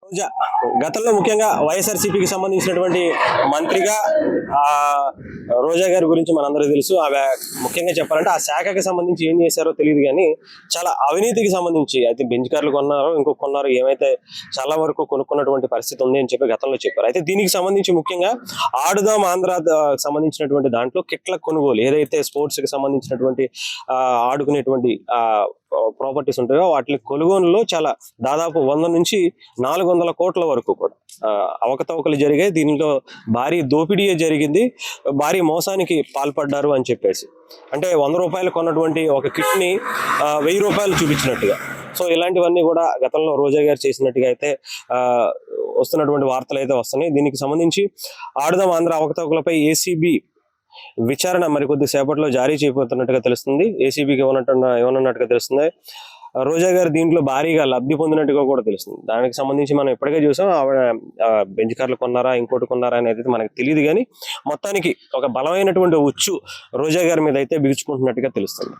రోజా గతంలో ముఖ్యంగా వైఎస్ఆర్సీపీకి సంబంధించినటువంటి మంత్రిగా ఆ రోజా గారి గురించి మనందరికీ తెలుసు. ఆమె ముఖ్యంగా చెప్పాలంటే ఆ శాఖకి సంబంధించి ఏం చేశారో తెలియదు, కానీ చాలా అవినీతికి సంబంధించి అయితే బెంచ్ కార్లు కొన్నారో ఇంకొక కొన్నారో ఏమైతే చాలా వరకు కొనుక్కున్నటువంటి పరిస్థితి ఉంది అని చెప్పి గతంలో చెప్పారు. అయితే దీనికి సంబంధించి ముఖ్యంగా ఆడుదాం ఆంధ్ర సంబంధించినటువంటి దాంట్లో కిట్ల కొనుగోలు ఏదైతే స్పోర్ట్స్ కి సంబంధించినటువంటి ఆడుకునేటువంటి ప్రాపర్టీస్ ఉంటాయో వాటి కొనుగోలులో చాలా దాదాపు 100 నుంచి 400 కోట్ల వరకు కూడా అవకతవకలు జరిగాయి. దీనిలో భారీ దోపిడీ జరిగింది, భారీ మోసానికి పాల్పడ్డారు అని చెప్పేసి. అంటే 100 రూపాయలు కొన్నటువంటి ఒక కిట్ ని 1000 రూపాయలు చూపించినట్టుగా. సో ఇలాంటివన్నీ కూడా గతంలో రోజా గారు చేసినట్టుగా అయితే వస్తున్నటువంటి వార్తలు అయితే వస్తున్నాయి. దీనికి సంబంధించి ఆడుదాం ఆంధ్ర అవకతవకలపై ఏసీబీ విచారణ మరికొద్ది సేపట్లో జారీ చేయబోతున్నట్టుగా తెలుస్తుంది. ఏసీబీకి ఏమన్నట్టుగా తెలుస్తుంది. రోజా గారు దీంట్లో భారీగా లబ్ధి పొందినట్టుగా కూడా తెలుస్తుంది. దానికి సంబంధించి మనం ఇప్పటికే చూసాం. ఆవిడ బెంచ్ కార్లు కొన్నారా ఇంకోటి కొన్నారా అనేది మనకు తెలియదు, కానీ మొత్తానికి ఒక బలమైనటువంటి ఉచ్చు రోజా గారి మీద అయితే బిగుచుకుంటున్నట్టుగా తెలుస్తుంది.